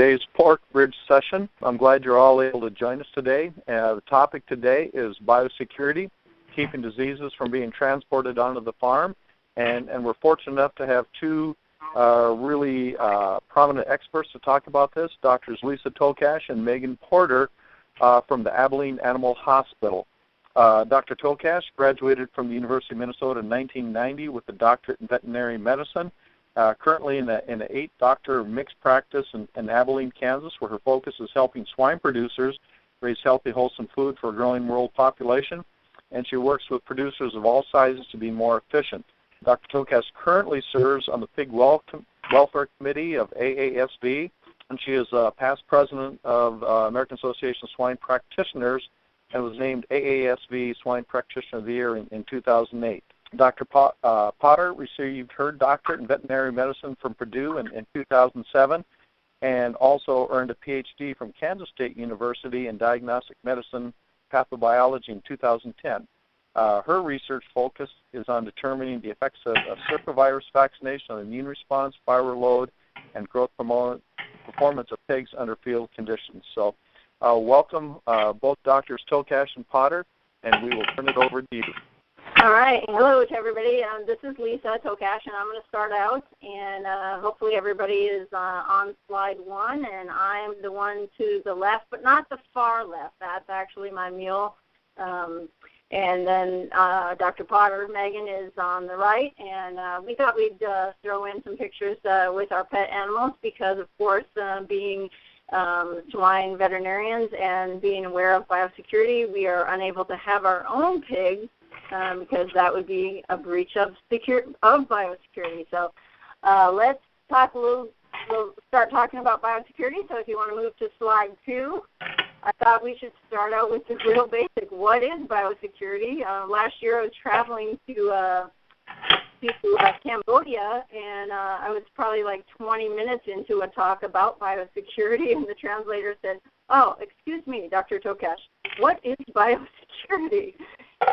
today's PorkBridge session. I'm glad you're all able to join us today. The topic today is biosecurity, keeping diseases from being transported onto the farm. And we're fortunate enough to have two really prominent experts to talk about this, Drs. Lisa Tokach and Megan Porter from the Abilene Animal Hospital. Dr. Tokach graduated from the University of Minnesota in 1990 with a doctorate in veterinary medicine, currently in an 8-doctor mixed practice in Abilene, Kansas, where her focus is helping swine producers raise healthy, wholesome food for a growing world population, and she works with producers of all sizes to be more efficient. Dr. Tokach currently serves on the Pig Welfare Committee of AASV, and she is past president of American Association of Swine Practitioners and was named AASV Swine Practitioner of the Year in 2008. Dr. Potter received her doctorate in veterinary medicine from Purdue in 2007 and also earned a PhD from Kansas State University in diagnostic medicine pathobiology in 2010. Her research focus is on determining the effects of circovirus vaccination on the immune response, viral load, and growth performance of pigs under field conditions. So welcome both Drs. Tokach and Potter, and we will turn it over to you. All right. Hello to everybody. This is Lisa Tokach, and I'm going to start out, and hopefully everybody is on slide 1, and I'm the one to the left, but not the far left. That's actually my mule. And then Dr. Potter, Megan, is on the right, and we thought we'd throw in some pictures with our pet animals because, of course, being swine veterinarians and being aware of biosecurity, we are unable to have our own pigs because that would be a breach of biosecurity. So let's talk we'll start talking about biosecurity. So if you want to move to slide 2. I thought we should start out with the real basic. What is biosecurity? Last year I was traveling to Cambodia, and I was probably like 20 minutes into a talk about biosecurity, and the translator said, "Oh, excuse me, Dr. Tokach, what is biosecurity?"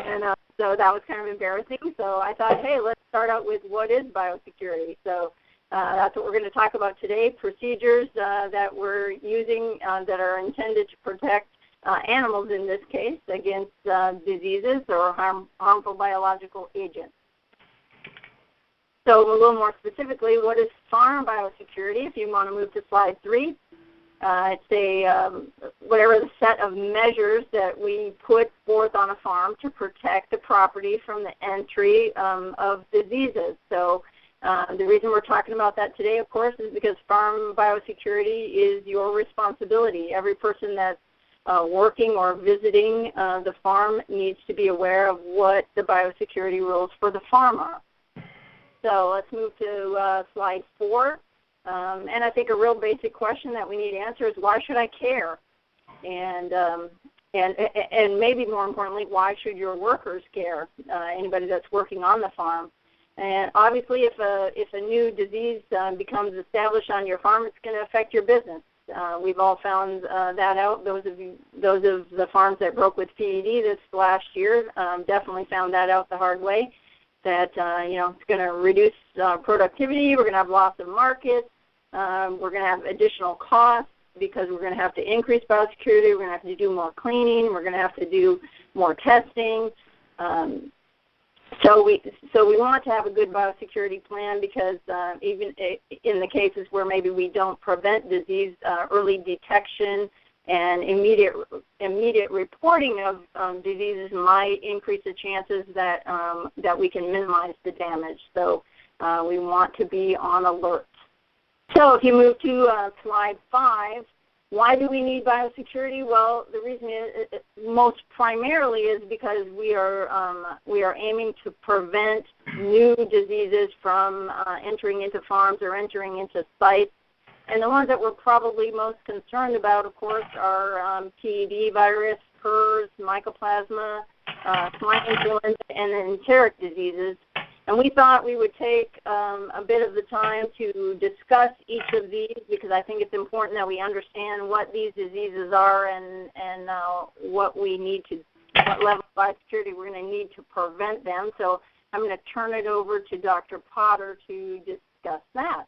And so that was kind of embarrassing. So I thought, hey, let's start out with what is biosecurity. So that's what we're going to talk about today, procedures that we're using that are intended to protect animals, in this case, against diseases or harmful biological agents. So a little more specifically, what is farm biosecurity? If you want to move to slide 3, it's whatever the set of measures that we put forth on a farm to protect the property from the entry of diseases. So the reason we're talking about that today, of course, is because farm biosecurity is your responsibility. Every person that's working or visiting the farm needs to be aware of what the biosecurity rules for the farm are. So let's move to slide 4. And I think a real basic question that we need to answer is, why should I care? And maybe more importantly, why should your workers care, anybody that's working on the farm? And obviously, if a new disease becomes established on your farm, it's going to affect your business. We've all found that out. Those of the farms that broke with PED this last year definitely found that out the hard way. That it's going to reduce productivity. We're going to have loss of markets. We're going to have additional costs because we're going to have to increase biosecurity. We're going to have to do more cleaning. We're going to have to do more testing. So we want to have a good biosecurity plan because even in the cases where maybe we don't prevent disease, early detection and immediate reporting of diseases might increase the chances that we can minimize the damage. So we want to be on alert. So if you move to slide 5, why do we need biosecurity? Well, the reason is most primarily is because we are aiming to prevent new diseases from entering into farms or entering into sites. And the ones that we're probably most concerned about, of course, are PED virus, PRRS, Mycoplasma, swine influenza, and enteric diseases. And we thought we would take a bit of the time to discuss each of these because I think it's important that we understand what these diseases are and what level of biosecurity we're going to need to prevent them. So I'm going to turn it over to Dr. Potter to discuss that.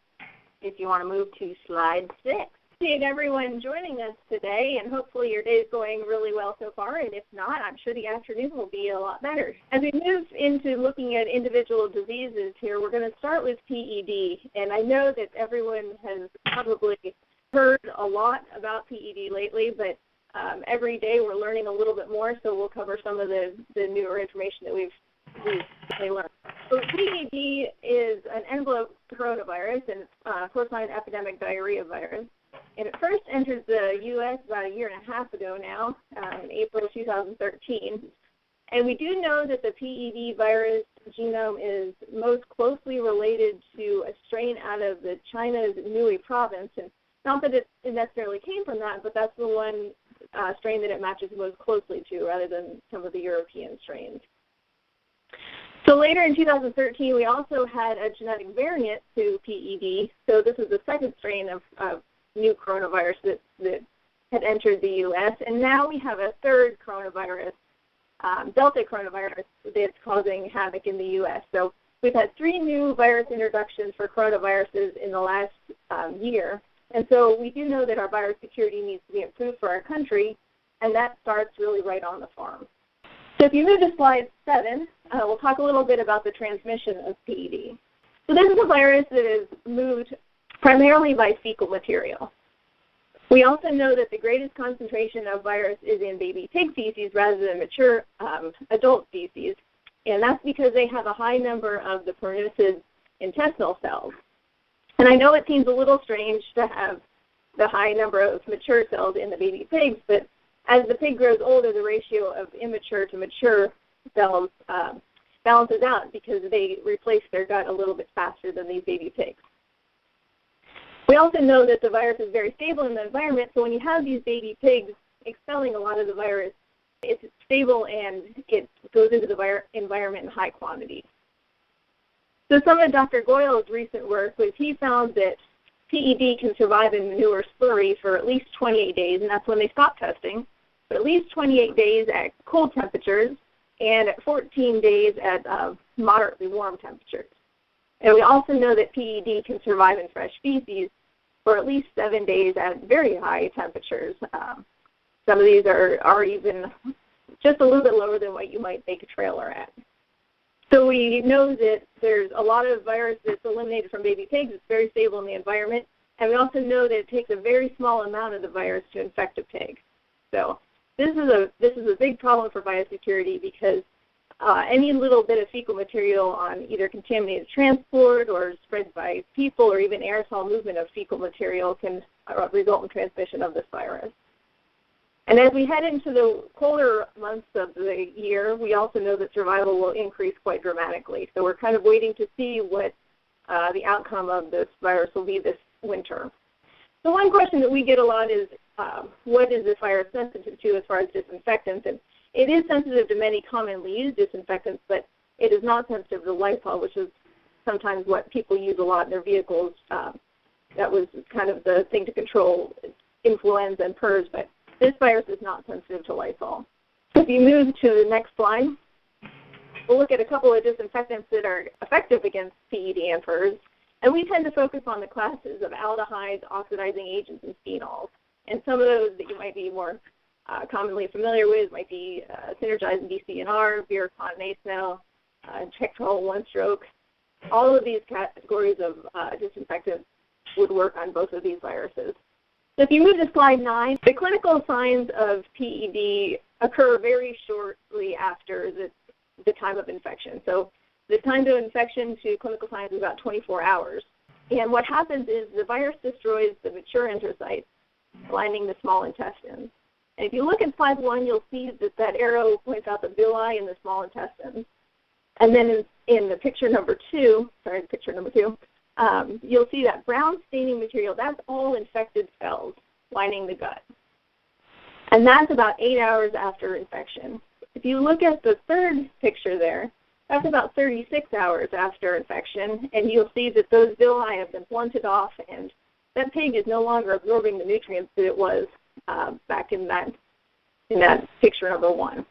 If you want to move to slide 6. appreciate everyone joining us today, and hopefully your day is going really well so far, and if not, I'm sure the afternoon will be a lot better. As we move into looking at individual diseases here, we're going to start with PED, and I know that everyone has probably heard a lot about PED lately, but every day we're learning a little bit more, so we'll cover some of the newer information that we've learned. So PED is an envelope coronavirus, and it's fourth-line epidemic diarrhea virus. And it first entered the U.S. about a year and a half ago now, in April 2013. And we do know that the PED virus genome is most closely related to a strain out of China's Nui province. And not that it necessarily came from that, but that's the one strain that it matches most closely to rather than some of the European strains. So later in 2013, we also had a genetic variant to PED. So this is the second strain of new coronavirus that had entered the U.S. And now we have a third coronavirus, Delta coronavirus, that's causing havoc in the U.S. So we've had 3 new virus introductions for coronaviruses in the last year. And so we do know that our biosecurity needs to be improved for our country, and that starts really right on the farm. So if you move to slide 7, we'll talk a little bit about the transmission of PED. So this is a virus that is moved primarily by fecal material. We also know that the greatest concentration of virus is in baby pig feces rather than mature adult feces, and that's because they have a high number of the pernicious intestinal cells. And I know it seems a little strange to have the high number of mature cells in the baby pigs, but as the pig grows older, the ratio of immature to mature cells balances out because they replace their gut a little bit faster than these baby pigs. We also know that the virus is very stable in the environment, so when you have these baby pigs expelling a lot of the virus, it's stable and it goes into the environment in high quantity. So some of Dr. Goyle's recent work was he found that PED can survive in manure slurry for at least 28 days, and that's when they stop testing, but at least 28 days at cold temperatures and at 14 days at moderately warm temperatures. And we also know that PED can survive in fresh feces for at least 7 days at very high temperatures. Some of these are even just a little bit lower than what you might make a trailer at. So we know that there's a lot of virus that's eliminated from baby pigs. It's very stable in the environment. And we also know that it takes a very small amount of the virus to infect a pig. So this is a big problem for biosecurity because any little bit of fecal material on either contaminated transport or spread by people or even aerosol movement of fecal material can result in transmission of this virus. And as we head into the colder months of the year, we also know that survival will increase quite dramatically. So we're kind of waiting to see what the outcome of this virus will be this winter. So one question that we get a lot is, what is this virus sensitive to as far as disinfectants? And it is sensitive to many commonly used disinfectants, but it is not sensitive to Lysol, which is sometimes what people use a lot in their vehicles. That was kind of the thing to control influenza and PRRS, but this virus is not sensitive to Lysol. So if you move to the next slide, we'll look at a couple of disinfectants that are effective against PED and PRRS. And we tend to focus on the classes of aldehydes, oxidizing agents, and phenols. And some of those that you might be more commonly familiar with might be synergizing DCNR, Viraconazole, Tetrol, one-stroke. All of these categories of disinfectants would work on both of these viruses. So if you move to slide 9, the clinical signs of PED occur very shortly after the time of infection. So the time to infection to clinical signs is about 24 hours. And what happens is the virus destroys the mature enterocytes lining the small intestines. And if you look at slide 1, you'll see that arrow points out the villi in the small intestines. And then in the picture number 2, you'll see that brown staining material. That's all infected cells lining the gut. And that's about 8 hours after infection. If you look at the third picture there, that's about 36 hours after infection, and you'll see that those villi have been blunted off, and that pig is no longer absorbing the nutrients that it was back in that picture number 1.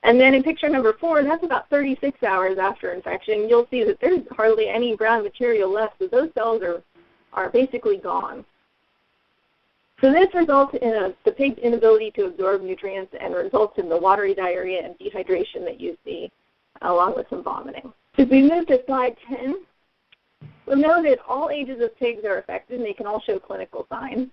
And then in picture number 4, that's about 36 hours after infection. You'll see that there's hardly any brown material left, so those cells are basically gone. So this results in the pig's inability to absorb nutrients and results in the watery diarrhea and dehydration that you see, along with some vomiting. If we move to slide 10, we'll know that all ages of pigs are affected and they can all show clinical signs.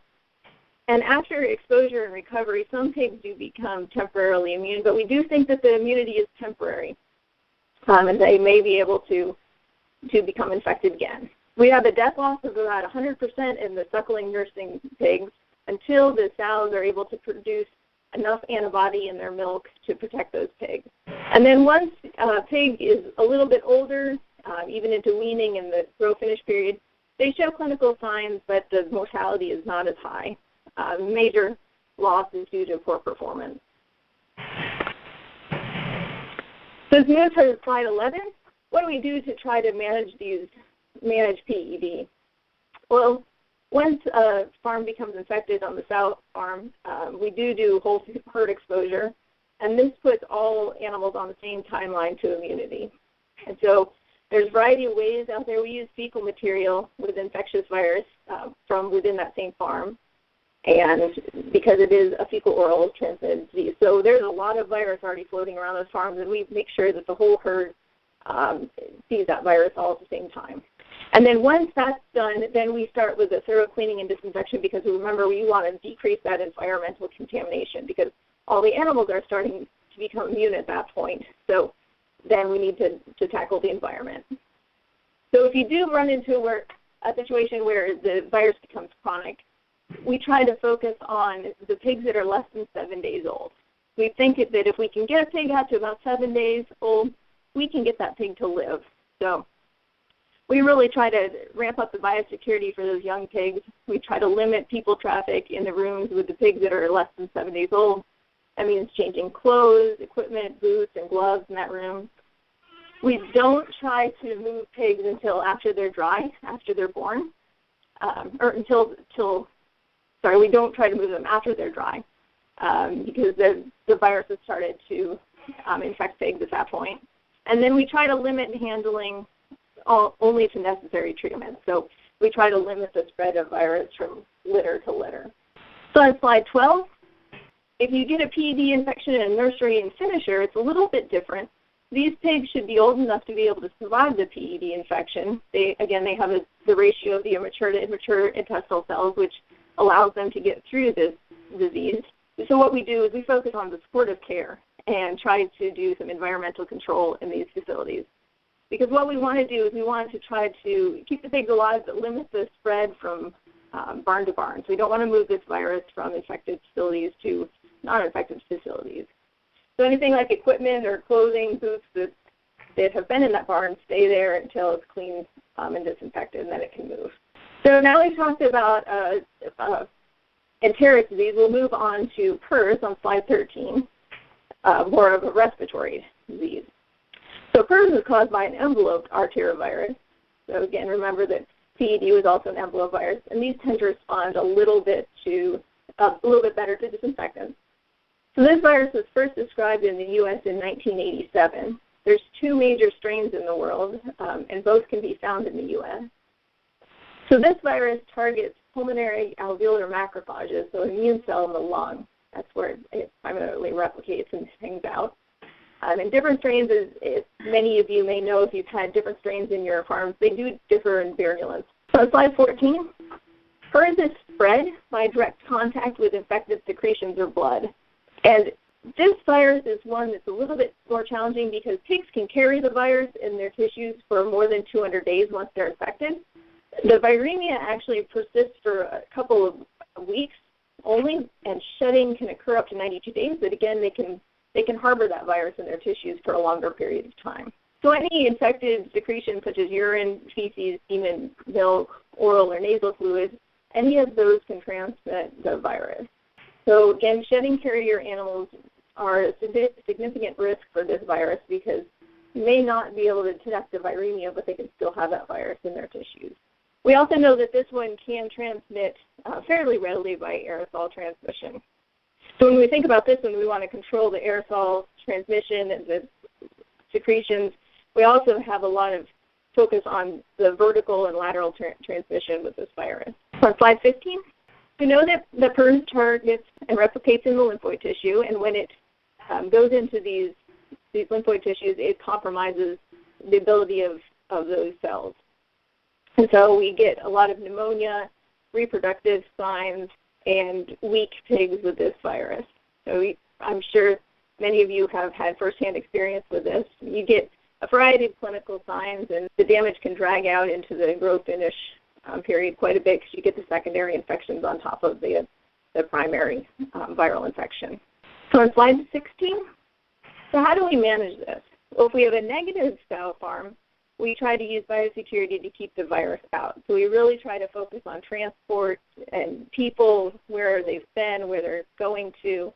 And after exposure and recovery, some pigs do become temporarily immune, but we do think that the immunity is temporary, and they may be able to become infected again. We have a death loss of about 100% in the suckling nursing pigs until the sows are able to produce enough antibody in their milk to protect those pigs. And then once a pig is a little bit older, even into weaning and the grow-finish period, they show clinical signs, but the mortality is not as high. Major loss is due to poor performance. So let's move to slide 11. What do we do to try to manage PED? Well, once a farm becomes infected on the sow farm, we do whole herd exposure, and this puts all animals on the same timeline to immunity. And so there's a variety of ways out there. We use fecal material with infectious virus from within that same farm, and because it is a fecal-oral transmitted disease. So there's a lot of virus already floating around those farms, and we make sure that the whole herd sees that virus all at the same time. And then once that's done, then we start with a thorough cleaning and disinfection, because remember, we want to decrease that environmental contamination because all the animals are starting to become immune at that point. So then we need to tackle the environment. So if you do run into a situation where the virus becomes chronic, we try to focus on the pigs that are less than 7 days old. We think that if we can get a pig out to about 7 days old, we can get that pig to live. So we really try to ramp up the biosecurity for those young pigs. We try to limit people traffic in the rooms with the pigs that are less than 7 days old. That means changing clothes, equipment, boots, and gloves in that room. We don't try to move pigs until after they're dry, after they're born, we don't try to move them after they're dry because the virus has started to infect pigs at that point. And then we try to limit handling only to necessary treatments. So we try to limit the spread of virus from litter to litter. So on slide 12, if you get a PED infection in a nursery and finisher, it's a little bit different. These pigs should be old enough to be able to survive the PED infection. They have the ratio of the immature to immature intestinal cells, which allows them to get through this disease. So what we do is we focus on the supportive care and try to do some environmental control in these facilities. Because what we want to do is we want to try to keep the pigs alive but limit the spread from barn to barn. So we don't want to move this virus from infected facilities to non-infected facilities. So anything like equipment or clothing, boots that have been in that barn stay there until it's cleaned and disinfected, and then it can move. So now we've talked about enteric disease. We'll move on to PRRS on slide 13, more of a respiratory disease. So PRRS is caused by an enveloped arterivirus. So again, remember that PED was also an envelope virus, and these tend to respond a little bit better to disinfectants. So this virus was first described in the U.S. in 1987. There's 2 major strains in the world, and both can be found in the U.S. So this virus targets pulmonary alveolar macrophages, so an immune cell in the lung. That's where it primarily replicates and hangs out. And different strains, as many of you may know if you've had different strains in your farms, they do differ in virulence. So on slide 14, PRRS is spread by direct contact with infected secretions or blood. And this virus is one that's a little bit more challenging because pigs can carry the virus in their tissues for more than 200 days once they're infected. The viremia actually persists for a couple of weeks only, and shedding can occur up to 92 days, but again, they can harbor that virus in their tissues for a longer period of time. So any infected secretions such as urine, feces, semen, milk, oral or nasal fluids, any of those can transmit the virus. So again, shedding carrier animals are a significant risk for this virus because you may not be able to detect the viremia, but they can still have that virus in their tissues. We also know that this one can transmit fairly readily by aerosol transmission. So when we think about this one, we want to control the aerosol transmission and the secretions. We also have a lot of focus on the vertical and lateral transmission with this virus. On slide 15, We know that the PRRS targets and replicates in the lymphoid tissue, and when it goes into these lymphoid tissues, it compromises the ability of those cells. And so we get a lot of pneumonia, reproductive signs, and weak pigs with this virus. So I'm sure many of you have had firsthand experience with this. You get a variety of clinical signs, and the damage can drag out into the growth finish period quite a bit because you get the secondary infections on top of the primary viral infection. So on slide 16, so how do we manage this? Well, if we have a negative sow farm, we try to use biosecurity to keep the virus out. So we really try to focus on transport and people, where they've been, where they're going to,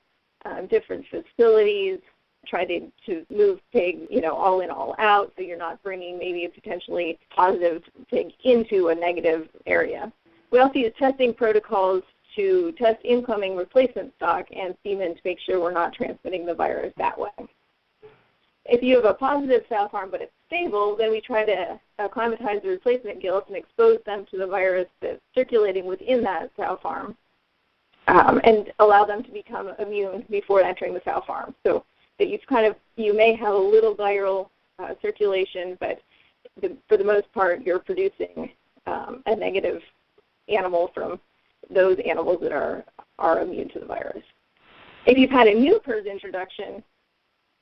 different facilities, try to move pig, all in, all out, so you're not bringing maybe a potentially positive pig into a negative area. We also use testing protocols to test incoming replacement stock and semen to make sure we're not transmitting the virus that way. If you have a positive sow farm but it's stable, then we try to acclimatize the replacement gilts and expose them to the virus that's circulating within that sow farm and allow them to become immune before entering the sow farm. So that you may have a little viral circulation, but for the most part you're producing a negative animal from those animals that are immune to the virus. If you've had a new PRRS introduction,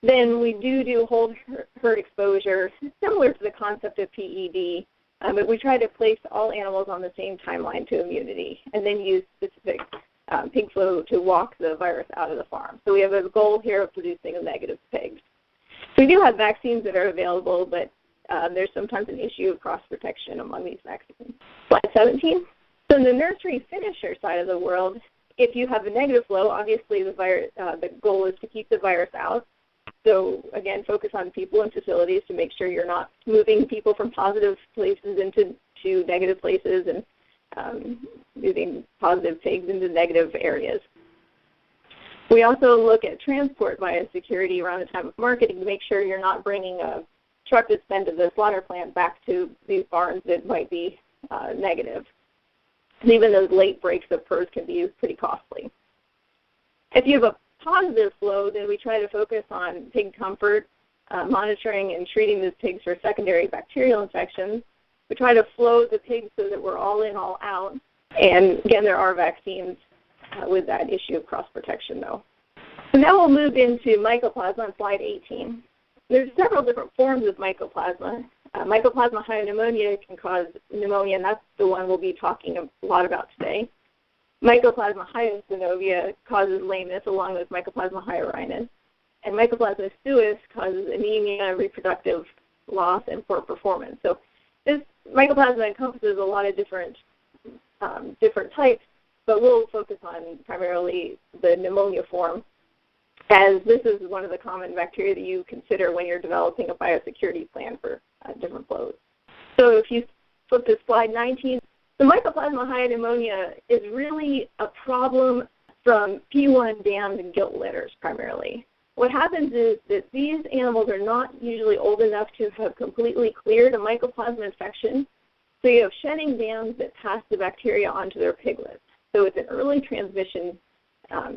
then we do whole herd exposure, similar to the concept of PED, but we try to place all animals on the same timeline to immunity and then use specific pig flow to walk the virus out of the farm. So we have a goal here of producing a negative pigs. So we do have vaccines that are available, but there's sometimes an issue of cross-protection among these vaccines. Slide 17. So in the nursery finisher side of the world, if you have a negative flow, obviously the goal is to keep the virus out. So again, focus on people and facilities to make sure you're not moving people from positive places into negative places and moving positive pigs into negative areas. We also look at transport biosecurity around the time of marketing to make sure you're not bringing a truck that's been to the slaughter plant back to these barns that might be negative. And even those late breaks of PRRS can be pretty costly. If you have a positive flow, then we try to focus on pig comfort, monitoring and treating those pigs for secondary bacterial infections. We try to flow the pigs so that we're all in, all out. And again, there are vaccines with that issue of cross-protection, though. So now we'll move into mycoplasma on slide 18. There's several different forms of mycoplasma. Mycoplasma pneumonia can cause pneumonia, and that's the one we'll be talking a lot about today. Mycoplasma hyosynovia causes lameness along with Mycoplasma hyorinus. And Mycoplasma suis causes anemia, reproductive loss, and poor performance. So this mycoplasma encompasses a lot of different types, but we'll focus on primarily the pneumonia form, as this is one of the common bacteria that you consider when you're developing a biosecurity plan for different flows. So if you flip to slide 19, the Mycoplasma hyopneumonia is really a problem from P1 down to gilt litters primarily. What happens is that these animals are not usually old enough to have completely cleared a mycoplasma infection, so you have shedding dams that pass the bacteria onto their piglets. So it's an early transmission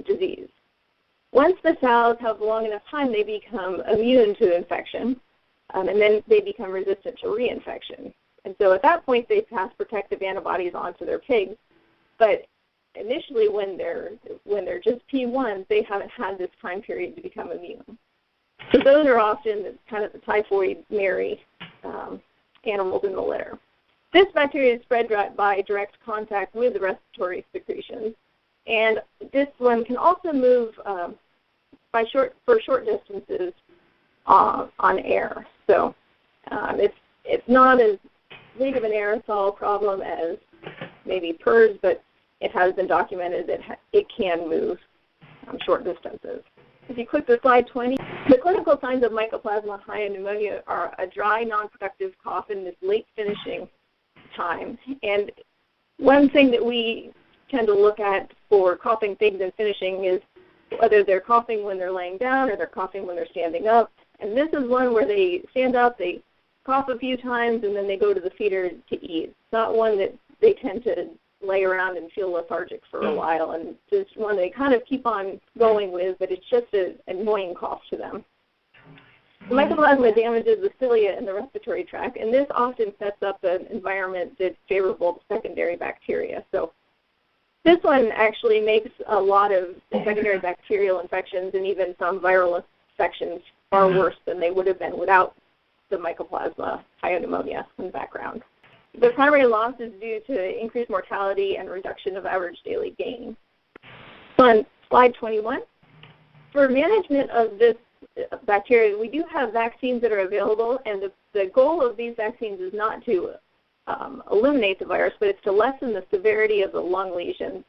disease. Once the sows have long enough time, they become immune to infection, and then they become resistant to reinfection. And so at that point, they pass protective antibodies onto their pigs, but initially, when they're just P1s, they haven't had this time period to become immune. So those are often kind of the typhoid Mary animals in the litter. This bacteria is spread by direct contact with the respiratory secretions, and this one can also move for short distances on air. So it's not as big of an aerosol problem as maybe PRRS, but it has been documented that it can move short distances. If you click to slide 20, the clinical signs of Mycoplasma hyopneumonia are a dry, non-productive cough in this late finishing time. And one thing that we tend to look at for coughing pigs and finishing is whether they're coughing when they're laying down or they're coughing when they're standing up. And this is one where they stand up, they cough a few times, and then they go to the feeder to eat. It's not one that they tend to lay around and feel lethargic for a while, and just one they kind of keep on going with, but it's just an annoying cough to them. The Mycoplasma damages the cilia and the respiratory tract, and this often sets up an environment that's favorable to secondary bacteria. So this one actually makes a lot of secondary bacterial infections and even some viral infections far worse than they would have been without the Mycoplasma pneumonia in the background. The primary loss is due to increased mortality and reduction of average daily gain. On slide 21, for management of this bacteria, we do have vaccines that are available, and the goal of these vaccines is not to eliminate the virus, but it's to lessen the severity of the lung lesions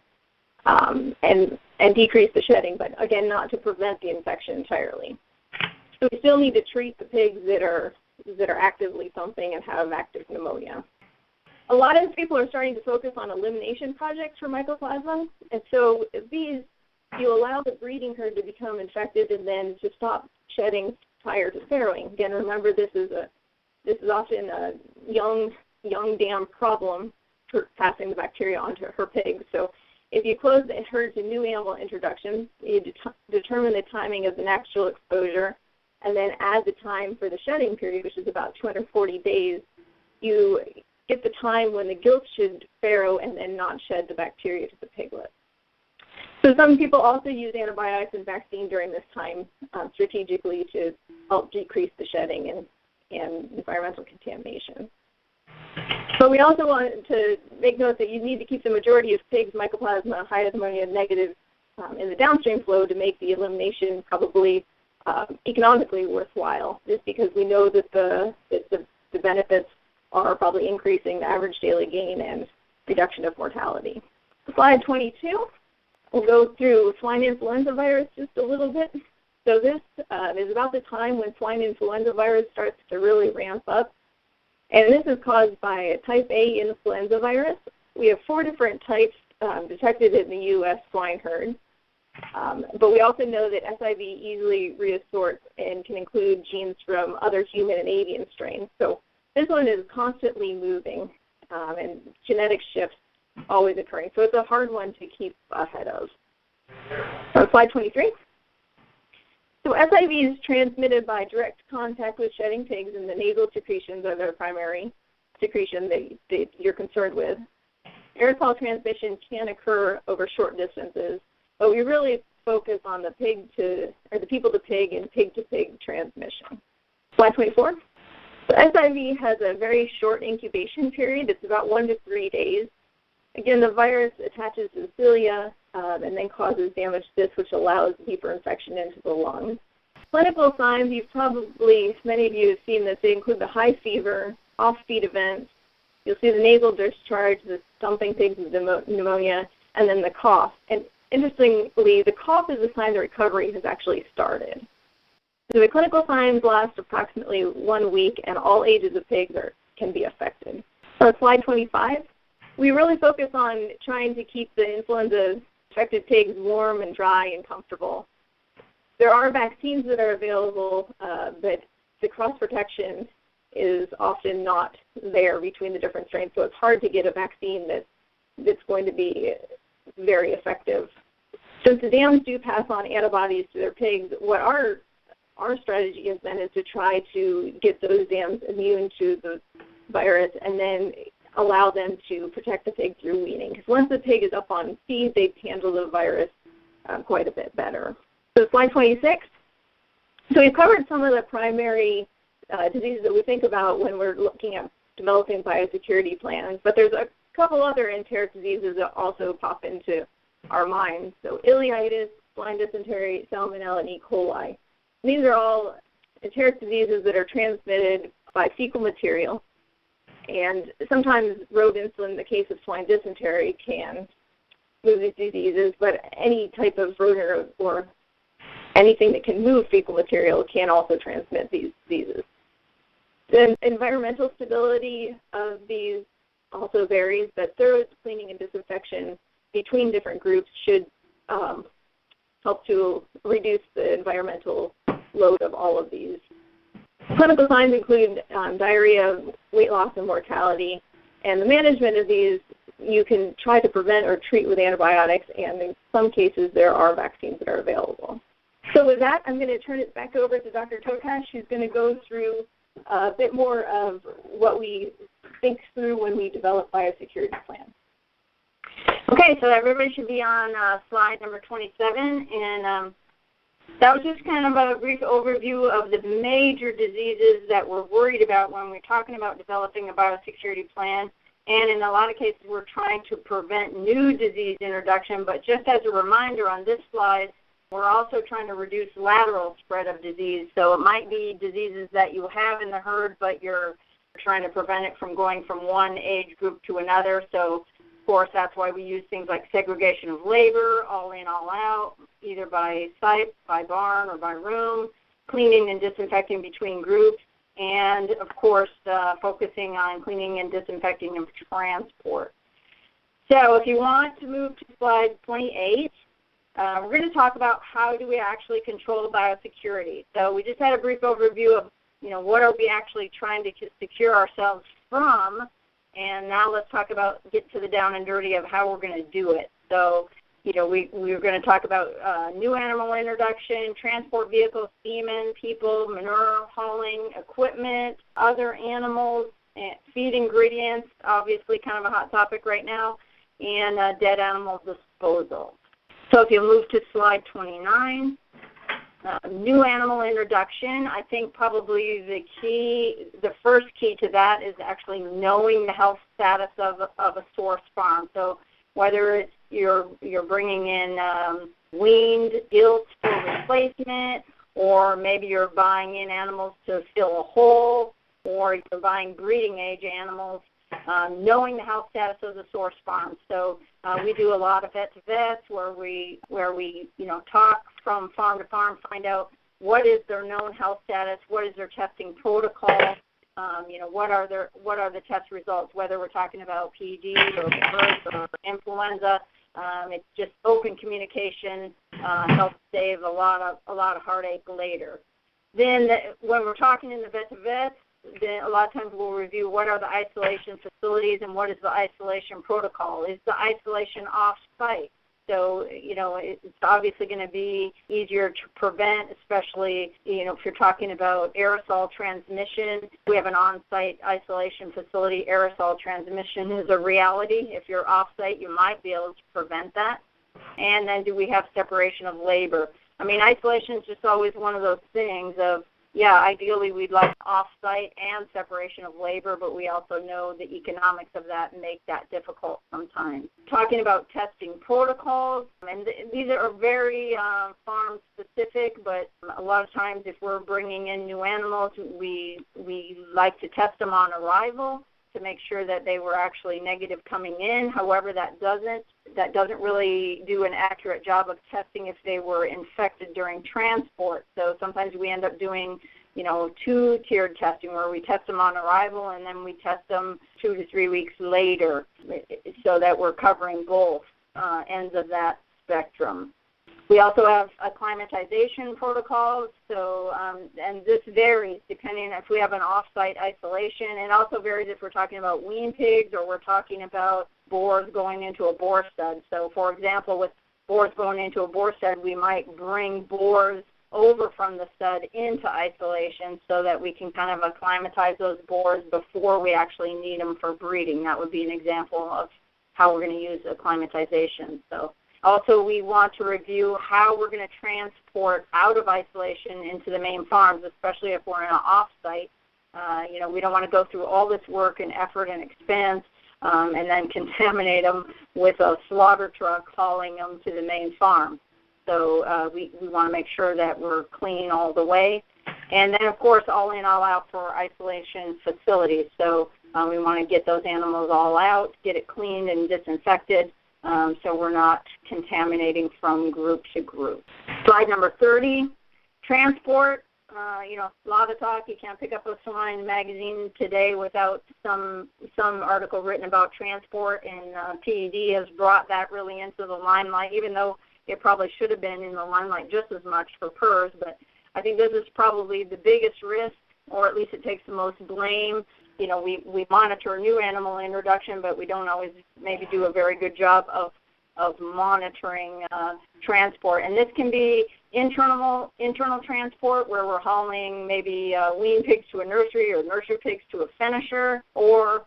and decrease the shedding, but again, not to prevent the infection entirely. So we still need to treat the pigs that are actively thumping and have active pneumonia. A lot of people are starting to focus on elimination projects for Mycoplasma, and so these, you allow the breeding herd to become infected and then to stop shedding prior to farrowing. Again, remember this is often a young dam problem for passing the bacteria onto her pigs. So if you close the herd to new animal introductions, you determine the timing of the natural exposure, and then add the time for the shedding period, which is about 240 days. You get the time when the gilts should farrow and then not shed the bacteria to the piglet. So some people also use antibiotics and vaccine during this time strategically to help decrease the shedding and environmental contamination. But we also want to make note that you need to keep the majority of pigs Mycoplasma pneumonia negative in the downstream flow to make the elimination probably economically worthwhile, just because we know that the benefits are probably increasing the average daily gain and reduction of mortality. Slide 22, we'll go through swine influenza virus just a little bit. So this is about the time when swine influenza virus starts to really ramp up. And this is caused by a type A influenza virus. We have 4 different types detected in the U.S. swine herd. But we also know that SIV easily reassorts and can include genes from other human and avian strains. So this one is constantly moving, and genetic shifts always occurring. So it's a hard one to keep ahead of. So slide 23. So SIV is transmitted by direct contact with shedding pigs, and the nasal secretions are their primary secretion that you're concerned with. Aerosol transmission can occur over short distances, but we really focus on the people-to-pig and pig-to-pig transmission. Slide 24. So SIV has a very short incubation period. It's about 1 to 3 days. Again, the virus attaches to the cilia and then causes damage to this, which allows deeper infection into the lungs. Clinical signs, many of you have seen this. They include the high fever, off-feed events. You'll see the nasal discharge, the stumping pigs with pneumonia, and then the cough. And interestingly, the cough is a sign that recovery has actually started. So the clinical signs last approximately 1 week, and all ages of pigs can be affected. So slide 25. We really focus on trying to keep the influenza-affected pigs warm and dry and comfortable. There are vaccines that are available, but the cross-protection is often not there between the different strains, so it's hard to get a vaccine that's going to be very effective. Since the dams do pass on antibodies to their pigs, what our strategy has been is to try to get those dams immune to the virus and then allow them to protect the pig through weaning. Because once the pig is up on feed, they handle the virus quite a bit better. So slide 26. So we've covered some of the primary diseases that we think about when we're looking at developing biosecurity plans, but there's a couple other enteric diseases that also pop into our minds. So ileitis, swine dysentery, salmonella, and E. coli. These are all enteric diseases that are transmitted by fecal material. And sometimes rodents, in the case of swine dysentery, can move these diseases, but any type of rodent or anything that can move fecal material can also transmit these diseases. The environmental stability of these also varies, but thorough cleaning and disinfection between different groups should help to reduce the environmental load of all of these. Clinical signs include diarrhea, weight loss, and mortality, and the management of these you can try to prevent or treat with antibiotics, and in some cases there are vaccines that are available. So with that, I'm going to turn it back over to Dr. Tokach, who's going to go through a bit more of what we think through when we develop biosecurity plans. Okay, so everybody should be on slide number 27, and that was just kind of a brief overview of the major diseases that we're worried about when we're talking about developing a biosecurity plan. And in a lot of cases, we're trying to prevent new disease introduction. But just as a reminder on this slide, we're also trying to reduce lateral spread of disease. So it might be diseases that you have in the herd, but you're trying to prevent it from going from one age group to another. So, of course, that's why we use things like segregation of labor, all in, all out, either by site, by barn, or by room, cleaning and disinfecting between groups, and, of course, focusing on cleaning and disinfecting of transport. So if you want to move to slide 28, we're going to talk about how do we actually control biosecurity. So we just had a brief overview of, what are we actually trying to secure ourselves from, and now let's talk about, get to the down and dirty of how we're going to do it. So, we're going to talk about new animal introduction, transport vehicles, semen, people, manure hauling, equipment, other animals, feed ingredients, obviously kind of a hot topic right now, and dead animal disposal. So if you move to slide 29, new animal introduction, I think probably the first key to that is actually knowing the health status of a source farm. So whether it's you're bringing in weaned gilts for replacement, or maybe you're buying in animals to fill a hole, or you're buying breeding age animals, knowing the health status of the source farm. So we do a lot of vet-to-vets where we talk from farm to farm, find out what is their known health status, what is their testing protocol, what are the test results, whether we're talking about PD or MERS or influenza. It's just open communication, helps save a lot of heartache later. Then when we're talking in the vet-to-vets, then a lot of times we'll review what are the isolation facilities and what is the isolation protocol. Is the isolation off-site? So, it's obviously going to be easier to prevent, especially, if you're talking about aerosol transmission. We have an on-site isolation facility. Aerosol transmission is a reality. If you're off-site, you might be able to prevent that. And then do we have separation of labor? I mean, isolation is just always one of those things of, ideally we'd like off-site and separation of labor, but we also know the economics of that make that difficult sometimes. Talking about testing protocols, and these are very farm-specific, but a lot of times if we're bringing in new animals, we like to test them on arrival to make sure that they were actually negative coming in. However, that doesn't really do an accurate job of testing if they were infected during transport. So sometimes we end up doing, two-tiered testing where we test them on arrival and then we test them 2 to 3 weeks later so that we're covering both ends of that spectrum. We also have acclimatization protocols, so and this varies depending if we have an off-site isolation, and also varies if we're talking about wean pigs or we're talking about boars going into a boar stud. So, for example, with boars going into a boar stud, we might bring boars over from the stud into isolation so that we can kind of acclimatize those boars before we actually need them for breeding. That would be an example of how we're going to use acclimatization. So. Also, we want to review how we're going to transport out of isolation into the main farms, especially if we're in an off-site. We don't want to go through all this work and effort and expense and then contaminate them with a slaughter truck hauling them to the main farm. So we want to make sure that we're clean all the way. And then, of course, all in, all out for isolation facilities. So we want to get those animals all out, get it cleaned and disinfected, so we're not contaminating from group to group. Slide number 30, transport. A lot of talk. You can't pick up a Swine magazine today without some article written about transport, and PED has brought that really into the limelight, even though it probably should have been in the limelight just as much for PRRS. But I think this is probably the biggest risk, or at least it takes the most blame. we monitor new animal introduction, but we don't always maybe do a very good job of monitoring transport. And this can be internal transport, where we're hauling maybe wean pigs to a nursery or nursery pigs to a finisher, or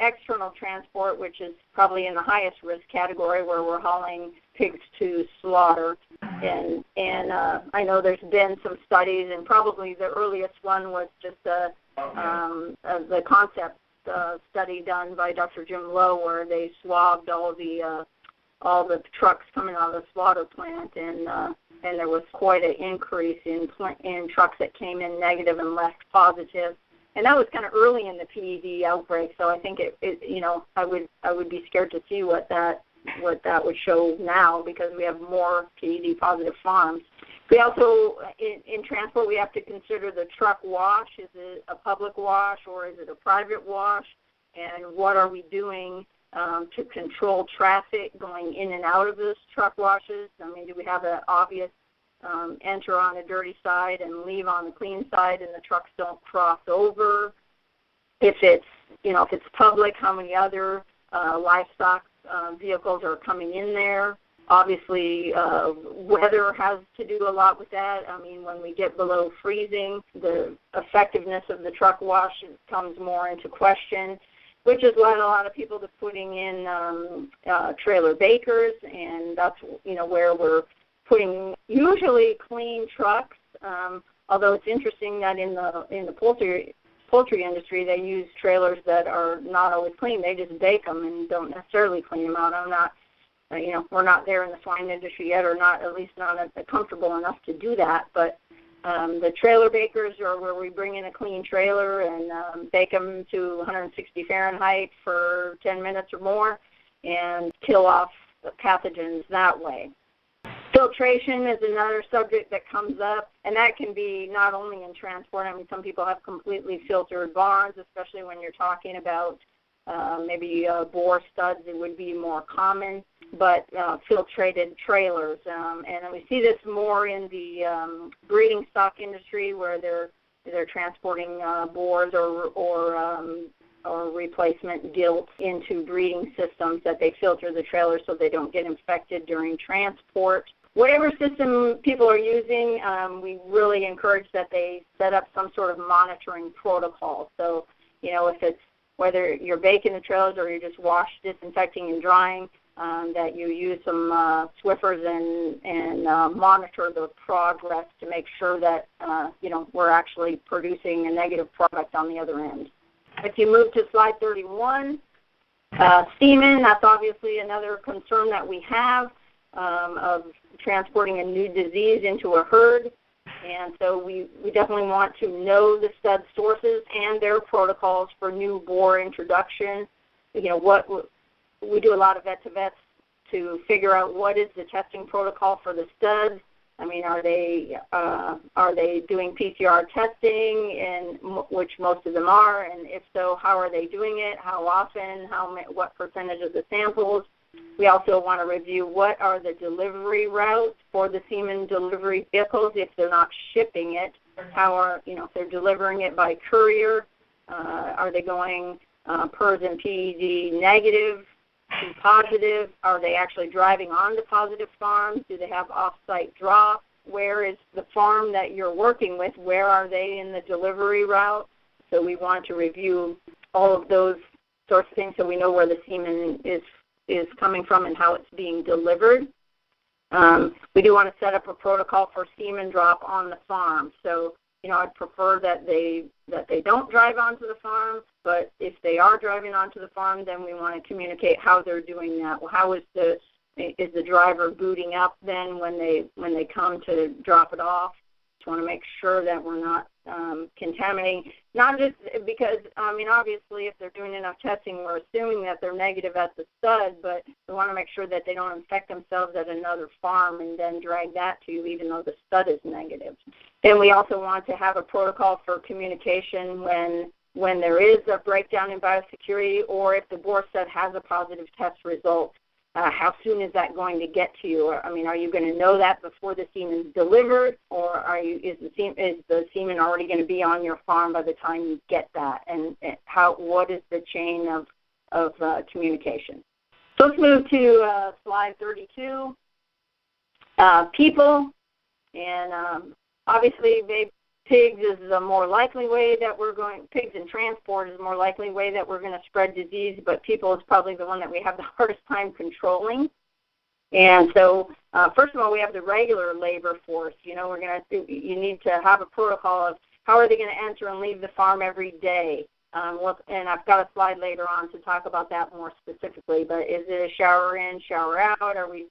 external transport, which is probably in the highest risk category, where we're hauling pigs to slaughter. And I know there's been some studies, and probably the earliest one was just the concept study done by Dr. Jim Lowe, where they swabbed all the trucks coming out of the slaughter plant, and there was quite an increase in trucks that came in negative and left positive. And that was kind of early in the PED outbreak, so I think I would be scared to see what that would show now, because we have more PED positive farms. We also, in transport, we have to consider the truck wash. Is it a public wash or is it a private wash? And what are we doing to control traffic going in and out of those truck washes? I mean, do we have an obvious enter on the dirty side and leave on the clean side, and the trucks don't cross over? If it's public, how many other livestock vehicles are coming in there? Obviously, weather has to do a lot with that. I mean, when we get below freezing, the effectiveness of the truck wash comes more into question, which has led a lot of people to putting in trailer bakers, and that's where we're putting usually clean trucks. Although it's interesting that in the poultry industry, they use trailers that are not always clean. They just bake them and don't necessarily clean them out. I'm not, we're not there in the swine industry yet, or not, at least not comfortable enough to do that. But the trailer bakers are where we bring in a clean trailer and bake them to 160 Fahrenheit for 10 minutes or more and kill off the pathogens that way. Filtration is another subject that comes up, and that can be not only in transport. I mean, some people have completely filtered barns, especially when you're talking about maybe boar studs. It would be more common, but filtrated trailers. And we see this more in the breeding stock industry, where they're transporting boars or replacement gilts into breeding systems, that they filter the trailers so they don't get infected during transport. Whatever system people are using, we really encourage that they set up some sort of monitoring protocol. So, if it's whether you're baking the trailers or you're just wash, disinfecting, and drying, that you use some Swiffers and monitor the progress to make sure that, we're actually producing a negative product on the other end. If you move to slide 31, semen, that's obviously another concern that we have of transporting a new disease into a herd. And so we definitely want to know the stud sources and their protocols for new boar introduction. What we do a lot of vet-to-vets to figure out what is the testing protocol for the studs. I mean, are they doing PCR testing, and which most of them are, and if so, how are they doing it? How often? What percentage of the samples? We also want to review what are the delivery routes for the semen delivery vehicles if they're not shipping it. If they're delivering it by courier, are they going PERS and PED negative to positive? Are they actually driving on to positive farms? Do they have off-site drop? Where is the farm that you're working with? Where are they in the delivery route? So we want to review all of those sorts of things so we know where the semen is coming from and how it's being delivered. We do want to set up a protocol for semen drop on the farm. So, I'd prefer that they don't drive onto the farm, but if they are driving onto the farm, then we want to communicate how they're doing that. Well, how is the driver booting up then when they come to drop it off? Just want to make sure that we're not contaminating, not just because, obviously if they're doing enough testing, we're assuming that they're negative at the stud, but we want to make sure that they don't infect themselves at another farm and then drag that to you even though the stud is negative. Then we also want to have a protocol for communication when there is a breakdown in biosecurity, or if the boar stud has a positive test result. how soon is that going to get to you? Or, I mean, are you going to know that before the semen is delivered, or is the semen already going to be on your farm by the time you get that? And what is the chain of communication? So let's move to slide 32. People, and obviously pigs is the more likely way that pigs in transport is the more likely way that we're going to spread disease, but people is probably the one that we have the hardest time controlling. And so, first of all, we have the regular labor force. You need to have a protocol of how are they going to enter and leave the farm every day. And I've got a slide later on to talk about that more specifically. But is it a shower in, shower out? Are we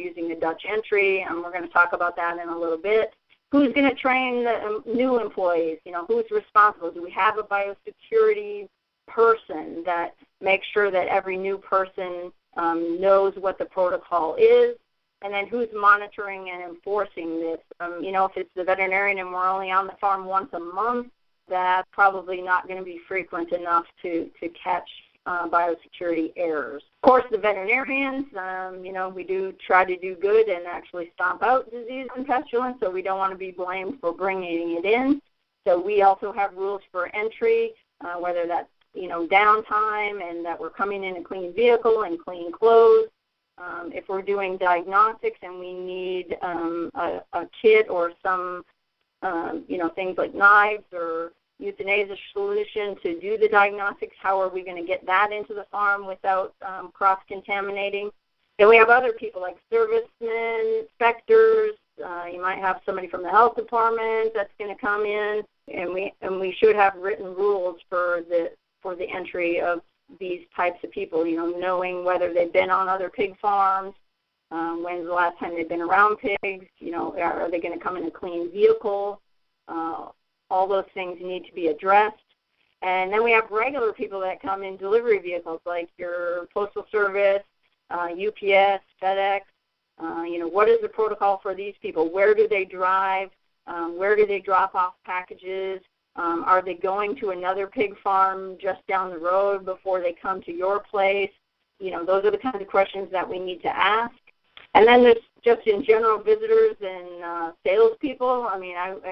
using the Dutch entry? And we're going to talk about that in a little bit. Who's going to train the new employees? Who's responsible? Do we have a biosecurity person that makes sure that every new person knows what the protocol is? And then who's monitoring and enforcing this? If it's the veterinarian and we're only on the farm once a month, that's probably not going to be frequent enough to catch biosecurity errors. Of course, the veterinarians, we do try to do good and actually stomp out disease and pestilence, so we don't want to be blamed for bringing it in. So we also have rules for entry, whether that's, downtime and that we're coming in a clean vehicle and clean clothes. If we're doing diagnostics and we need a kit or some, things like knives or euthanasia solution to do the diagnostics, how are we going to get that into the farm without cross-contaminating? Then we have other people like servicemen, inspectors. You might have somebody from the health department that's going to come in, and we should have written rules for the entry of these types of people. Knowing whether they've been on other pig farms, when's the last time they've been around pigs. Are they going to come in a clean vehicle? All those things need to be addressed. And then we have regular people that come in delivery vehicles like your Postal Service, UPS, FedEx. What is the protocol for these people? Where do they drive? Where do they drop off packages? Are they going to another pig farm just down the road before they come to your place? Those are the kinds of questions that we need to ask. And then there's just in general visitors and salespeople.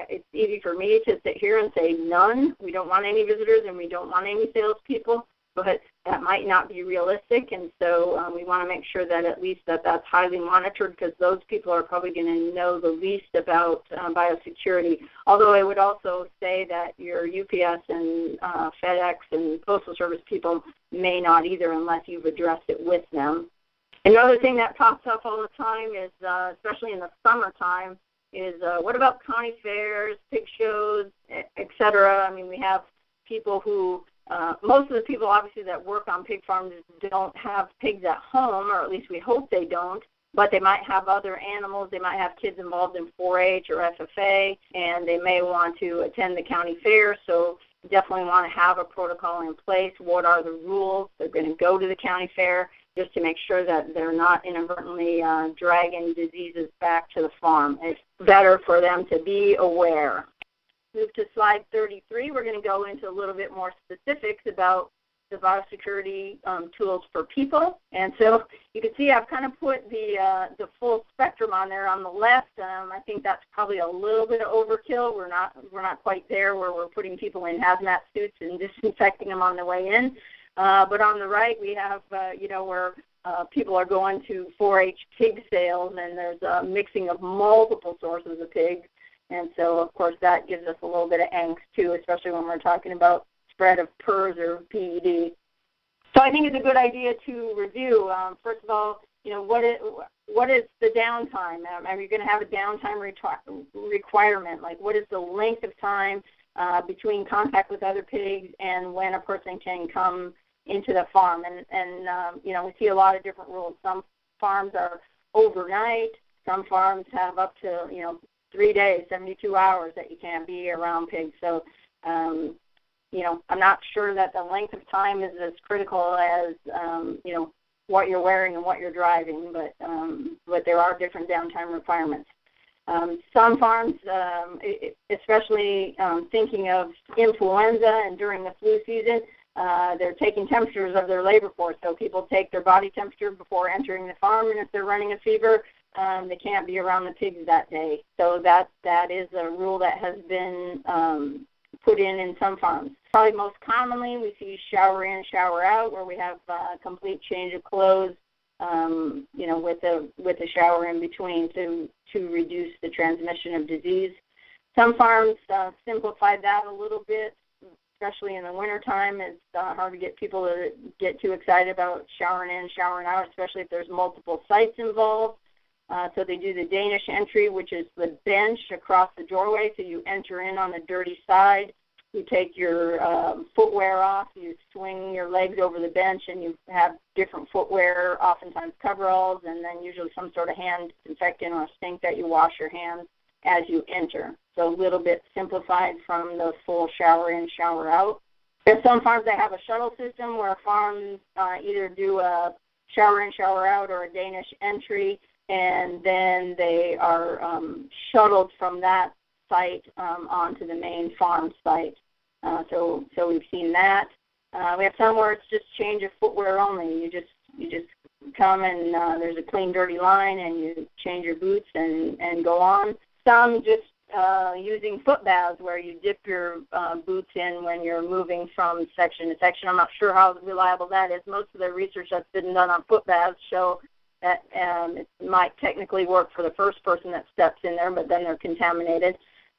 It's easy for me to sit here and say none. We don't want any visitors and we don't want any salespeople, but that might not be realistic. And so we want to make sure that at least that's highly monitored, because those people are probably going to know the least about biosecurity. Although I would also say that your UPS and FedEx and Postal Service people may not either unless you've addressed it with them. Another thing that pops up all the time is, especially in the summertime, is what about county fairs, pig shows, et cetera? We have people who, most of the people obviously that work on pig farms don't have pigs at home, or at least we hope they don't, but they might have other animals. They might have kids involved in 4-H or FFA, and they may want to attend the county fair, so definitely want to have a protocol in place. What are the rules? They're going to go to the county fair, just to make sure that they're not inadvertently dragging diseases back to the farm. It's better for them to be aware. Move to slide 33. We're going to go into a little bit more specifics about the biosecurity tools for people. And so you can see I've kind of put the full spectrum on there on the left. I think that's probably a little bit of overkill. We're not quite there where we're putting people in hazmat suits and disinfecting them on the way in. But on the right, we have, where people are going to 4-H pig sales, and there's a mixing of multiple sources of pigs. And so, of course, that gives us a little bit of angst, too, especially when we're talking about spread of PRRS or PED. So I think it's a good idea to review. First of all, what is the downtime? Are you going to have a downtime requirement? Like, what is the length of time between contact with other pigs and when a person can come into the farm? And we see a lot of different rules. Some farms are overnight. Some farms have up to 3 days, 72 hours that you can't be around pigs. So I'm not sure that the length of time is as critical as what you're wearing and what you're driving, but there are different downtime requirements. Some farms, especially thinking of influenza and during the flu season, they're taking temperatures of their labor force. So people take their body temperature before entering the farm, and if they're running a fever, they can't be around the pigs that day. So that is a rule that has been put in some farms. Probably most commonly we see shower in, shower out, where we have a complete change of clothes, with a shower in between to reduce the transmission of disease. Some farms simplified that a little bit, especially in the wintertime. It's hard to get people to get too excited about showering in, showering out, especially if there's multiple sites involved. So they do the Danish entry, which is the bench across the doorway. So you enter in on the dirty side. You take your footwear off. You swing your legs over the bench, and you have different footwear, oftentimes coveralls, and then usually some sort of hand disinfectant or a sink that you wash your hands as you enter. So a little bit simplified from the full shower in, shower out. There's some farms that have a shuttle system where farms either do a shower in, shower out or a Danish entry, and then they are shuttled from that site onto the main farm site. So we've seen that. We have some where it's just change of footwear only. You just come and there's a clean, dirty line, and you change your boots and go on. Some just using foot baths where you dip your boots in when you're moving from section to section. I'm not sure how reliable that is. Most of the research that's been done on foot baths show that it might technically work for the first person that steps in there, but then they're contaminated.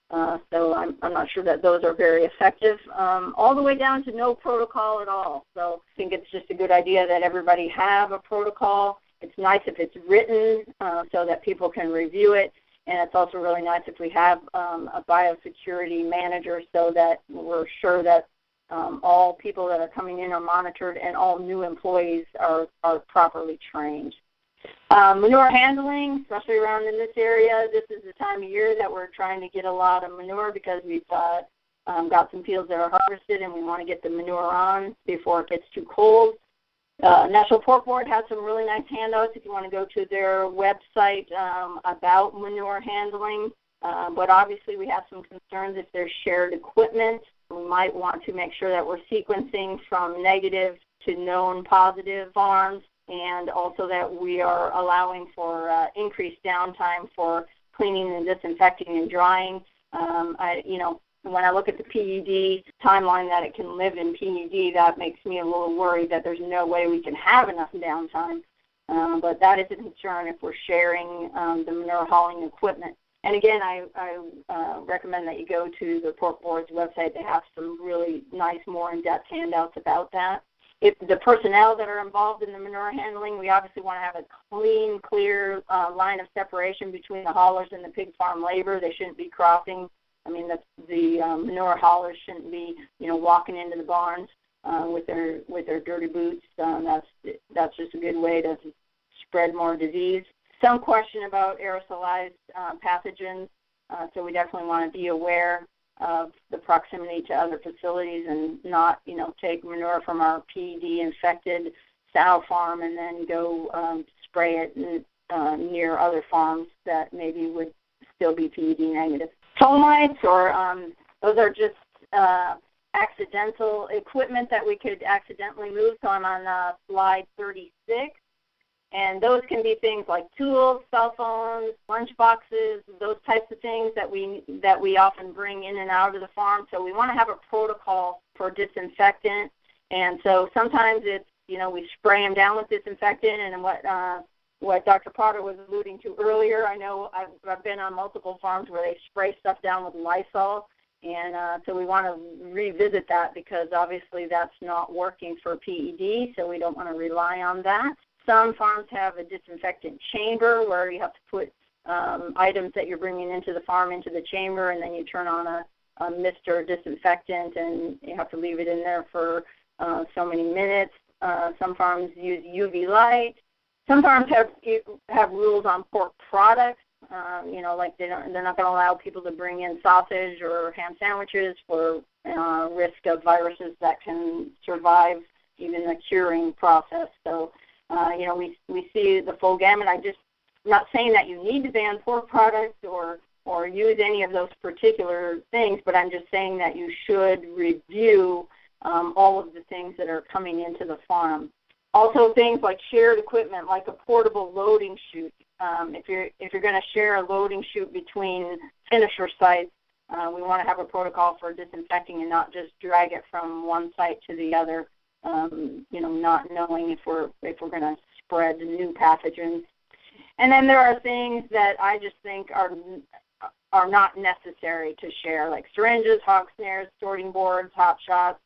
So I'm not sure that those are very effective, all the way down to no protocol at all. So I think it's just a good idea that everybody have a protocol. It's nice if it's written so that people can review it, and it's also really nice if we have a biosecurity manager so that we're sure that all people that are coming in are monitored and all new employees are properly trained. Manure handling, especially around in this area, this is the time of year that we're trying to get a lot of manure because we've got some fields that are harvested and we want to get the manure on before it gets too cold. National Pork Board has some really nice handouts if you want to go to their website about manure handling. But obviously we have some concerns if there's shared equipment. We might want to make sure that we're sequencing from negative to known positive farms, and also that we are allowing for increased downtime for cleaning and disinfecting and drying. When I look at the PED timeline that it can live in PED, that makes me a little worried that there's no way we can have enough downtime. But that is a concern if we're sharing the manure hauling equipment. And again, I recommend that you go to the Pork Board's website. They have some really nice, more in-depth handouts about that. If the personnel that are involved in the manure handling, we obviously want to have a clean, clear line of separation between the haulers and the pig farm labor. They shouldn't be crossing. I mean, the manure haulers shouldn't be, walking into the barns with their dirty boots. That's just a good way to spread more disease. Some question about aerosolized pathogens, so we definitely want to be aware of the proximity to other facilities and not, take manure from our PED infected sow farm and then go spray it near other farms that maybe would still be PED negative. Termites, or those are just accidental equipment that we could accidentally move. So I'm on slide 36. And those can be things like tools, cell phones, lunch boxes, those types of things that we often bring in and out of the farm. So we want to have a protocol for disinfectant. And so sometimes it's, we spray them down with disinfectant. And what Dr. Potter was alluding to earlier, I know I've been on multiple farms where they spray stuff down with Lysol. And so we want to revisit that because obviously that's not working for PED, so we don't want to rely on that. Some farms have a disinfectant chamber where you have to put items that you're bringing into the farm into the chamber, and then you turn on a mist or disinfectant, and you have to leave it in there for so many minutes. Some farms use UV light. Some farms have rules on pork products. Like they're not going to allow people to bring in sausage or ham sandwiches for risk of viruses that can survive even the curing process. So, we see the full gamut. I'm not saying that you need to ban pork products or use any of those particular things, but I'm just saying that you should review all of the things that are coming into the farm. Also, things like shared equipment, like a portable loading chute. If you're going to share a loading chute between finisher sites, we want to have a protocol for disinfecting and not just drag it from one site to the other. Not knowing if we're going to spread new pathogens. And then there are things that I just think are not necessary to share, like syringes, hog snares, sorting boards, hot shots,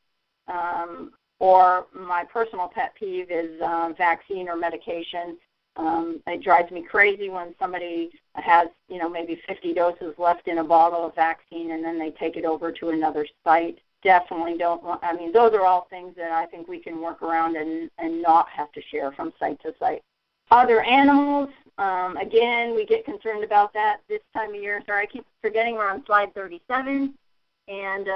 or my personal pet peeve is vaccine or medication. It drives me crazy when somebody has, maybe 50 doses left in a bottle of vaccine and then they take it over to another site. Definitely don't want, those are all things that I think we can work around and not have to share from site to site. Other animals, again, we get concerned about that this time of year. Sorry, I keep forgetting we're on slide 37. And,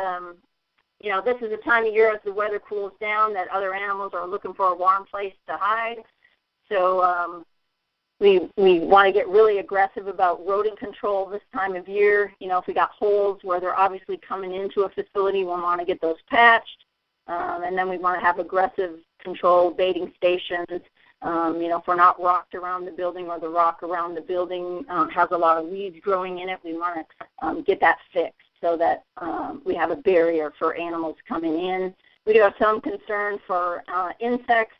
this is the time of year as the weather cools down that other animals are looking for a warm place to hide. So we want to get really aggressive about rodent control this time of year. If we got holes where they're obviously coming into a facility, we want to get those patched. And then we want to have aggressive control baiting stations. If we're not rocked around the building or the rock around the building has a lot of weeds growing in it, we want to get that fixed so that we have a barrier for animals coming in. We do have some concern for insects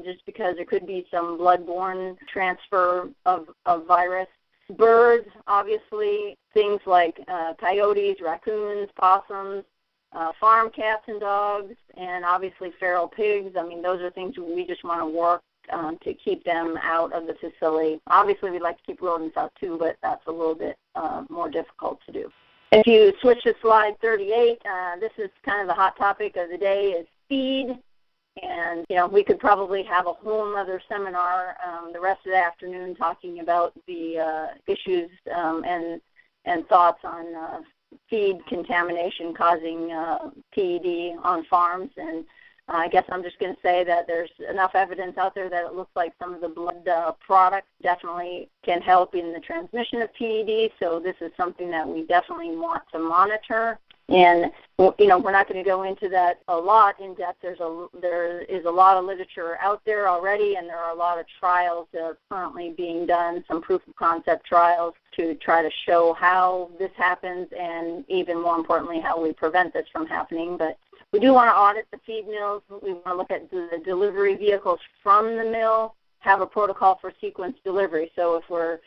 just because there could be some bloodborne transfer of virus. Birds, obviously, things like coyotes, raccoons, possums, farm cats and dogs, and obviously feral pigs. Those are things we just want to work to keep them out of the facility. Obviously, we'd like to keep rodents out too, but that's a little bit more difficult to do. If you switch to slide 38, this is kind of the hot topic of the day is feed. And, we could probably have a whole other seminar the rest of the afternoon talking about the issues and thoughts on feed contamination causing PED on farms. And I guess I'm just going to say that there's enough evidence out there that it looks like some of the blood products definitely can help in the transmission of PED. So this is something that we definitely want to monitor. And, we're not going to go into that a lot in depth. There is a lot of literature out there already, and there are a lot of trials that are currently being done, some proof of concept trials to try to show how this happens and even more importantly how we prevent this from happening. But we do want to audit the feed mills. We want to look at the delivery vehicles from the mill, have a protocol for sequence delivery. So if we're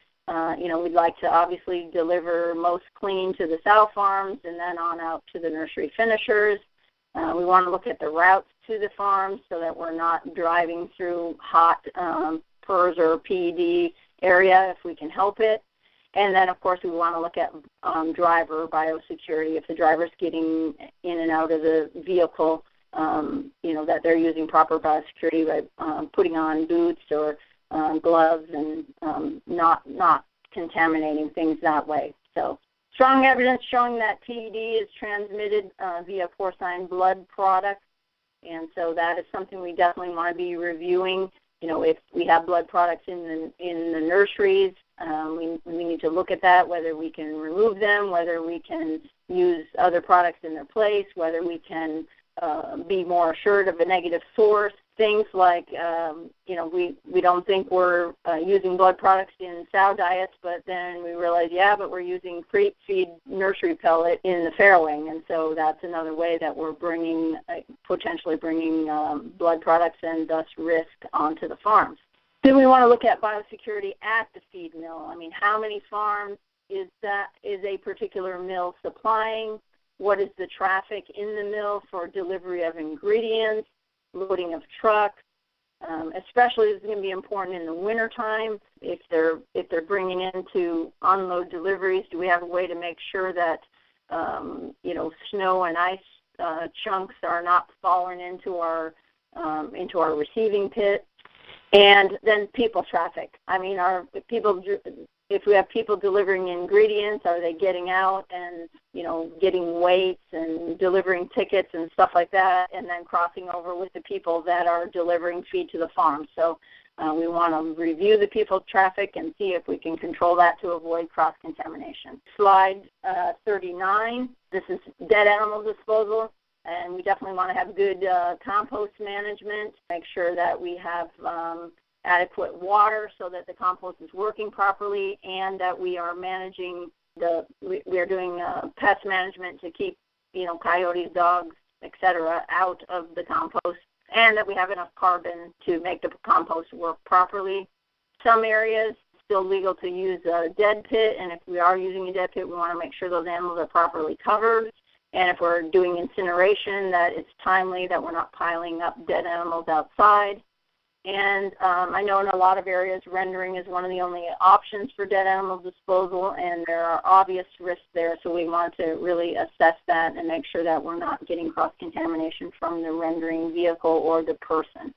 we'd like to obviously deliver most clean to the sow farms and then on out to the nursery finishers. We want to look at the routes to the farms so that we're not driving through hot PRRS or PED area if we can help it. And then, of course, we want to look at driver biosecurity. If the driver's getting in and out of the vehicle, that they're using proper biosecurity by putting on boots or gloves and not contaminating things that way. So strong evidence showing that PED is transmitted via porcine blood products, and so that is something we definitely want to be reviewing. If we have blood products in the nurseries, we need to look at that, whether we can remove them, whether we can use other products in their place, whether we can be more assured of a negative source. Things like, we don't think we're using blood products in sow diets, but then we realize, but we're using creep feed nursery pellet in the farrowing, and so that's another way that we're potentially bringing blood products and thus risk onto the farms. Then we want to look at biosecurity at the feed mill. How many farms is a particular mill supplying? What is the traffic in the mill for delivery of ingredients, loading of trucks? Especially this is going to be important in the wintertime. If they're bringing in to unload deliveries, do we have a way to make sure that snow and ice chunks are not falling into our receiving pit? And then people traffic. If we have people delivering ingredients, are they getting out and, getting weights and delivering tickets and stuff like that, and then crossing over with the people that are delivering feed to the farm? So we want to review the people traffic and see if we can control that to avoid cross-contamination. Slide 39, this is dead animal disposal. And we definitely want to have good compost management, make sure that we have adequate water so that the compost is working properly, and that we are managing we are doing pest management to keep, coyotes, dogs, etc., out of the compost, and that we have enough carbon to make the compost work properly. Some areas still legal to use a dead pit, and if we are using a dead pit, we want to make sure those animals are properly covered. And if we're doing incineration, that it's timely, that we're not piling up dead animals outside. And I know in a lot of areas, rendering is one of the only options for dead animal disposal, and there are obvious risks there, so we want to really assess that and make sure that we're not getting cross-contamination from the rendering vehicle or the person.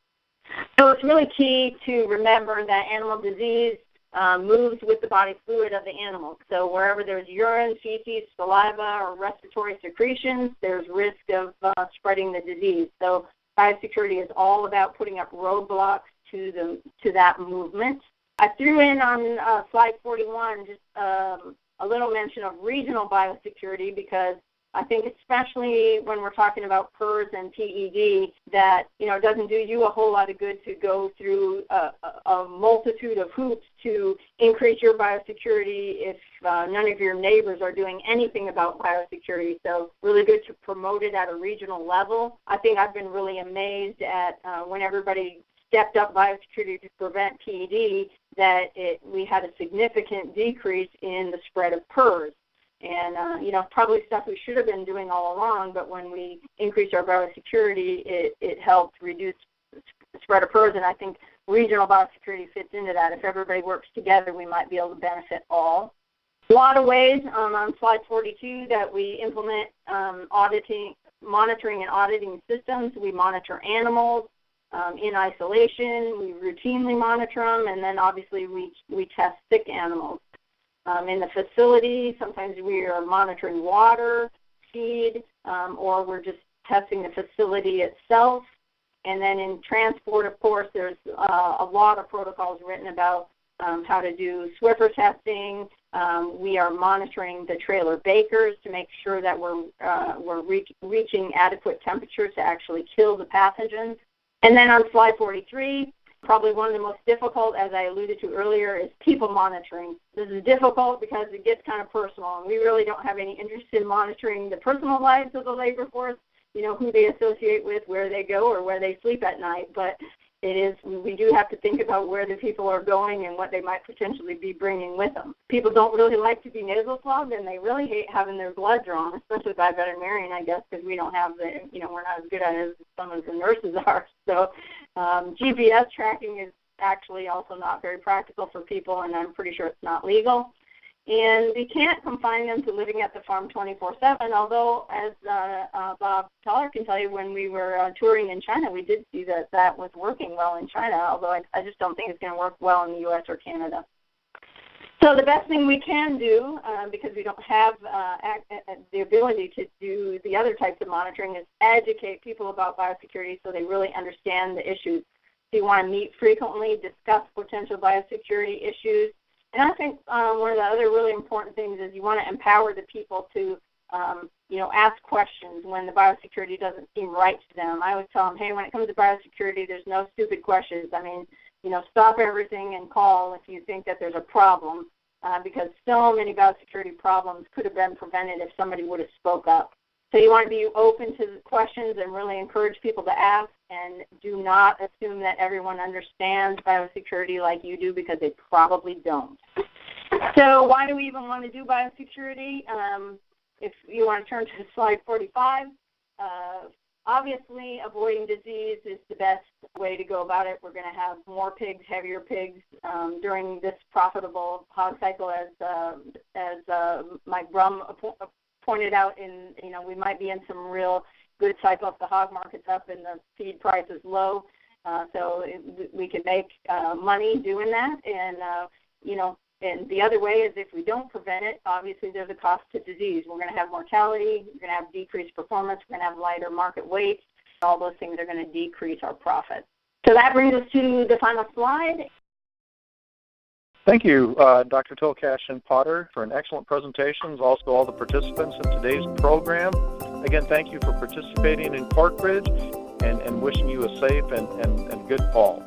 So it's really key to remember that animal disease moves with the body fluid of the animal. So wherever there's urine, feces, saliva, or respiratory secretions, there's risk of spreading the disease. So biosecurity is all about putting up roadblocks to that movement. I threw in on slide 41 just a little mention of regional biosecurity, because I think especially when we're talking about PRRS and PED, that it doesn't do you a whole lot of good to go through a multitude of hoops to increase your biosecurity if none of your neighbors are doing anything about biosecurity. So really good to promote it at a regional level. I think I've been really amazed at when everybody stepped up biosecurity to prevent PED, that we had a significant decrease in the spread of PRRS. And, probably stuff we should have been doing all along, but when we increased our biosecurity, it helped reduce the spread of PRRS, and I think regional biosecurity fits into that. If everybody works together, we might be able to benefit all. A lot of ways on slide 42 that we implement monitoring and auditing systems. We monitor animals in isolation. We routinely monitor them, and then obviously we test sick animals. In the facility, sometimes we are monitoring water, feed, or we're just testing the facility itself. And then in transport, of course, there's a lot of protocols written about how to do Swiffer testing. We are monitoring the trailer bakers to make sure that we're reaching adequate temperatures to actually kill the pathogens. And then on slide 43, probably one of the most difficult, as I alluded to earlier, is people monitoring. This is difficult because it gets kind of personal, and we really don't have any interest in monitoring the personal lives of the labor force, who they associate with, where they go, or where they sleep at night. But we do have to think about where the people are going and what they might potentially be bringing with them. People don't really like to be nasal swabbed, and they really hate having their blood drawn, especially by veterinarian, I guess, because we don't have we're not as good at it as some of the nurses are. So GPS tracking is actually also not very practical for people, and I'm pretty sure it's not legal. And we can't confine them to living at the farm 24/7, although, as Bob Teller can tell you, when we were touring in China, we did see that was working well in China, although I just don't think it's going to work well in the U.S. or Canada. So the best thing we can do, because we don't have the ability to do the other types of monitoring, is educate people about biosecurity so they really understand the issues. So you want to meet frequently, discuss potential biosecurity issues. And I think one of the other really important things is you want to empower the people to, ask questions when the biosecurity doesn't seem right to them. I always tell them, hey, when it comes to biosecurity, there's no stupid questions. I mean, stop everything and call if you think that there's a problem, because so many biosecurity problems could have been prevented if somebody would have spoke up. So you want to be open to the questions and really encourage people to ask, and do not assume that everyone understands biosecurity like you do, because they probably don't. So why do we even want to do biosecurity? If you want to turn to slide 45, obviously avoiding disease is the best way to go about it. We're going to have more pigs, heavier pigs during this profitable hog cycle, as Mike Brum pointed out. We might be in some real good cycle if the hog market's up and the feed price is low. So we can make money doing that. And the other way is if we don't prevent it, obviously there's a cost to disease. We're going to have mortality, we're going to have decreased performance, we're going to have lighter market weights. All those things are going to decrease our profits. So that brings us to the final slide. Thank you, Dr. Tokach and Potter, for an excellent presentations. Also, all the participants in today's program. Again, thank you for participating in PorkBridge and wishing you a safe and good fall.